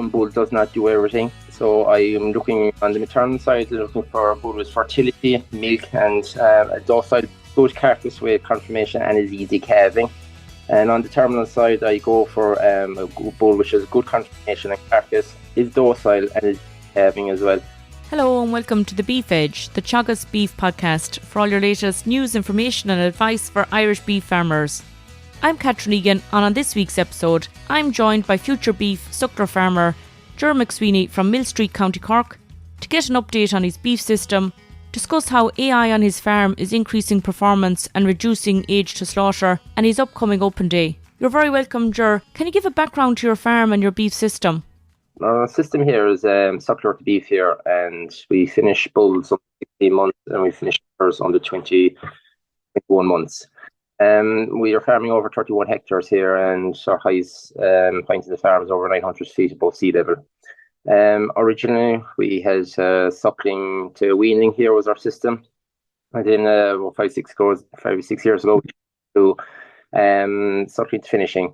one bull does not do everything. So I am looking on the maternal side, looking for a bull with fertility, milk, and a docile, good carcass weight confirmation and is easy calving. And on the terminal side, I go for a bull which has good confirmation and carcass, is docile and is calving as well. Hello and welcome to The Beef Edge, the Teagasc Beef podcast for all your latest news, information and advice for Irish beef farmers. I'm Catherine Egan, and on this week's episode, I'm joined by future beef suckler farmer Ger McSweeney from Millstreet Co.Cork to get an update on his beef system, discuss how AI on his farm is increasing performance and reducing age to slaughter, and his upcoming open day. You're very welcome, Ger. Can you give a background to your farm and your beef system? Our system here is suckler to beef here, and we finish bulls under 16 months and we finish heifers under 21 months. We are farming over 31 hectares here, and our highest point of the farm is over 900 feet above sea level. Originally, we had suckling to weaning here was our system. And then about 5 or 6 years ago, to suckling to finishing.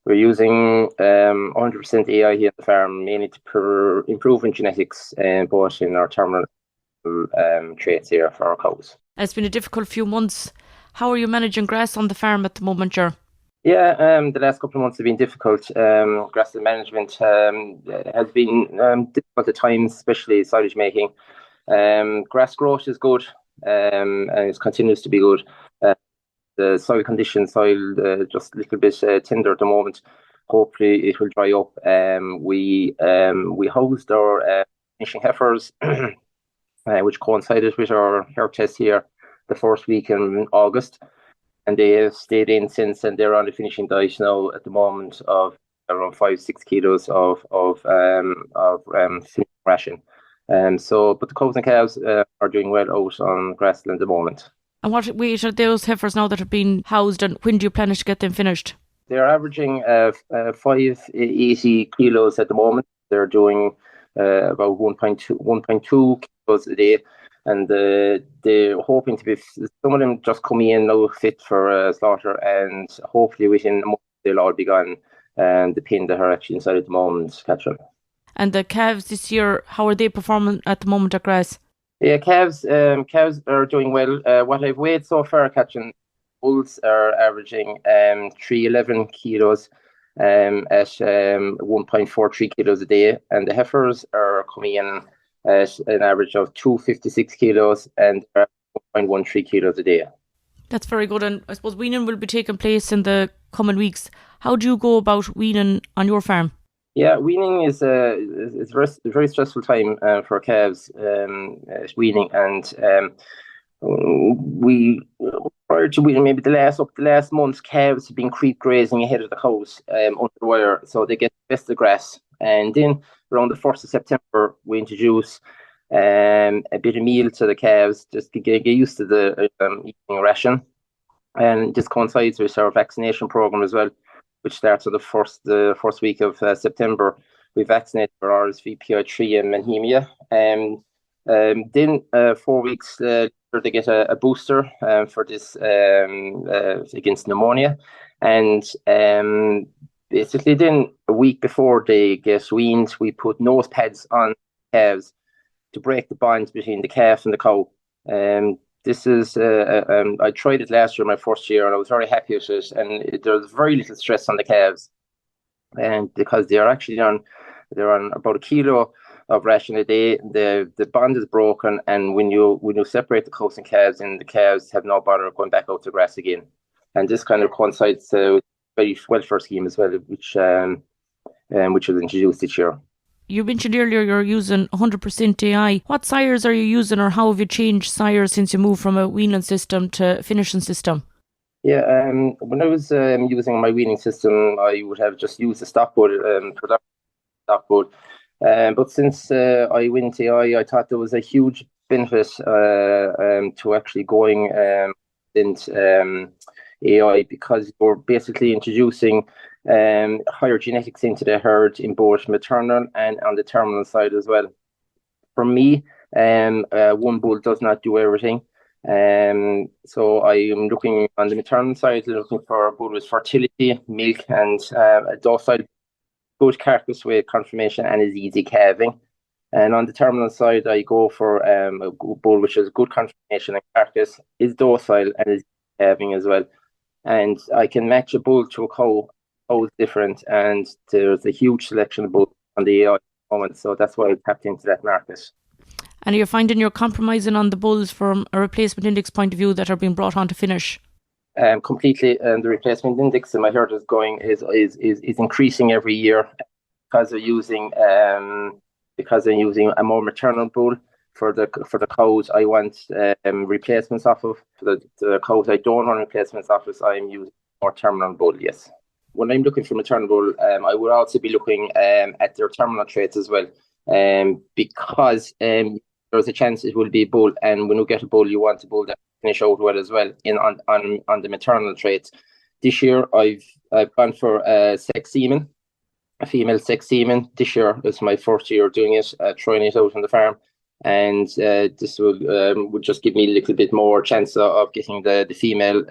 We're using 100% AI here at the farm, mainly to improve in genetics, both in our terminal traits here for our cows. It's been a difficult few months. How are you managing grass on the farm at the moment, Ger? Yeah, the last couple of months have been difficult. Grass management has been difficult at times, especially silage making. Grass growth is good, and it continues to be good. The soil conditions, just a little bit tender at the moment. Hopefully it will dry up. We housed our finishing heifers, which coincided with our herb test here the first week in August, and they have stayed in since, and they're on the finishing diet now at the moment of around 5-6 kilos of finishing ration. But the cows and calves are doing well out on grassland at the moment. And what weight are those heifers now that have been housed, and when do you plan to get them finished? They're averaging 580 kilos at the moment. They're doing about 1.2 kilos a day. And they're hoping to be, some of them just coming in now fit for slaughter, and hopefully within a month they'll all be gone, and the pin that are actually inside at the moment, Catherine. And the calves this year, how are they performing at the moment at grass? Yeah, calves are doing well. What I've weighed so far, Catherine, bulls are averaging 311 kilos at 1.43 kilos a day, and the heifers are coming in at an average of 256 kilos and 1.13 kilos a day. That's very good, and I suppose weaning will be taking place in the coming weeks. How do you go about weaning on your farm? Yeah, weaning is a very stressful time for calves, weaning, and we prior to weaning, maybe the last month, calves have been creep grazing ahead of the cows under the wire, so they get the best of grass. And then around the 1st of September, we introduce a bit of meal to the calves, just to get used to the eating ration. And this coincides with our vaccination program as well, which starts on the first week of September. We vaccinate for RSV, PI3 and anemia. Then 4 weeks later, they get a booster for this against pneumonia. And basically then a week before they get weaned, we put nose pads on calves to break the bonds between the calf and the cow. This is I tried it last year, my first year, and I was very happy with it. And there's very little stress on the calves, and because they're on about a kilo of ration a day, the bond is broken, and when you separate the cows and calves, and the calves have no bother going back out to grass again. And this kind of coincides with very welfare scheme as well, which was introduced this year. You mentioned earlier you're using 100% AI. What sires are you using, or how have you changed sires since you moved from a weaning system to finishing system? Yeah, when I was using my weaning system, I would have just used the stockboard, production stockboard. But since I went AI, I thought there was a huge benefit to actually going into AI, because you're basically introducing higher genetics into the herd in both maternal and on the terminal side as well. For me, one bull does not do everything. So I am looking on the maternal side, looking for a bull with fertility, milk, and a docile, good carcass weight confirmation and is easy calving. And on the terminal side, I go for a bull which has good confirmation and carcass, is docile and is calving as well. And I can match a bull to a cow. Cow is different, and there's a huge selection of bulls on the AI at the moment, so that's why I tapped into that market. And you're finding you're compromising on the bulls from a replacement index point of view that are being brought on to finish? Completely. The replacement index in my herd is increasing every year because they're using a more maternal bull for the cows. I want replacements off of. For the cows I don't want replacements off of, so I'm using more terminal bull. Yes. When I'm looking for maternal bull, I would also be looking at their terminal traits as well, because there's a chance it will be a bull, and when you get a bull, you want a bull that finish out well as well on the maternal traits. This year, I've gone for a sex semen, a female sex semen. This year is my first year doing it, trying it out on the farm, and this would just give me a little bit more chance of getting the female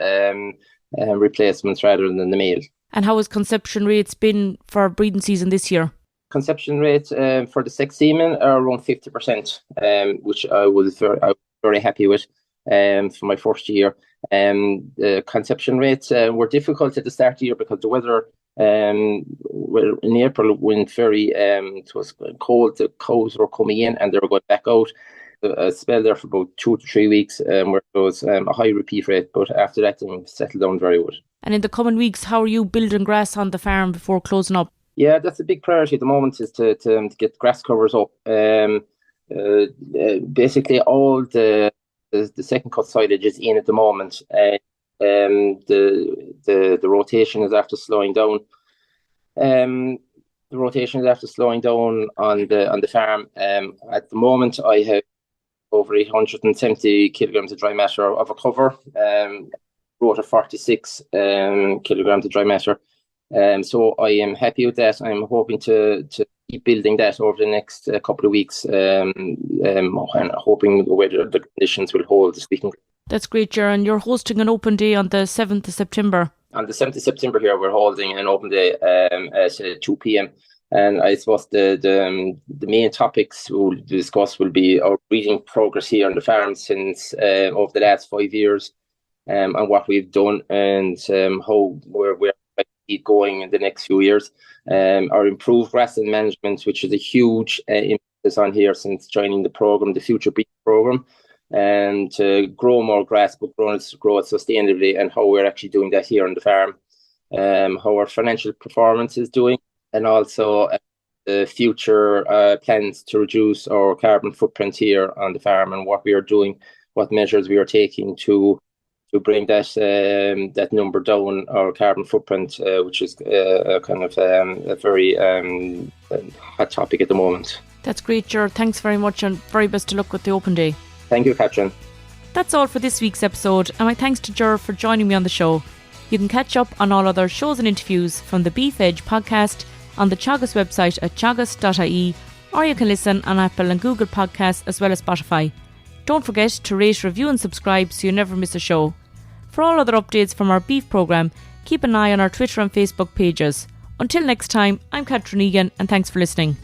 replacements rather than the male. And how has conception rates been for breeding season this year? Conception rates for the sex semen are around 50%, which I was very happy with for my first year. The conception rates were difficult at the start of the year because the weather in April went very, it was cold. The cows were coming in and they were going back out. A spell there for about 2 to 3 weeks where there was a high repeat rate, but after that things settled down very well. And in the coming weeks, how are you building grass on the farm before closing up? Yeah, that's a big priority at the moment, is to get grass covers up. Basically, all the second cut silage is in at the moment. The rotation is after slowing down. The rotation is after slowing down on the farm. At the moment, I have over 870 kilograms of dry matter of a cover. Wrote a 46 kilograms of dry matter. So I am happy with that. I'm hoping to keep building that over the next couple of weeks, and hoping the conditions will hold this weekend. That's great, Ger. And you're hosting an open day on the 7th of September. On the 7th of September here, we're holding an open day at 2 p.m. And I suppose the main topics we'll discuss will be our breeding progress here on the farm since over the last 5 years, and what we've done, and how we're keep going in the next few years. Our improved grassland management, which is a huge emphasis on here since joining the program, the Future Breeding Program, and to grow more grass, but grow it sustainably, and how we're actually doing that here on the farm. How our financial performance is doing, and also the future plans to reduce our carbon footprint here on the farm, and what we are doing, what measures we are taking to bring that number down, our carbon footprint, which is a very hot topic at the moment. That's great, Ger. Thanks very much, and very best of luck with the open day. Thank you, Catherine. That's all for this week's episode, and my thanks to Ger for joining me on the show. You can catch up on all other shows and interviews from the Beef Edge podcast on the Teagasc website at teagasc.ie, or you can listen on Apple and Google Podcasts as well as Spotify. Don't forget to rate, review and subscribe so you never miss a show. For all other updates from our beef programme, keep an eye on our Twitter and Facebook pages. Until next time, I'm Catherine Egan, and thanks for listening.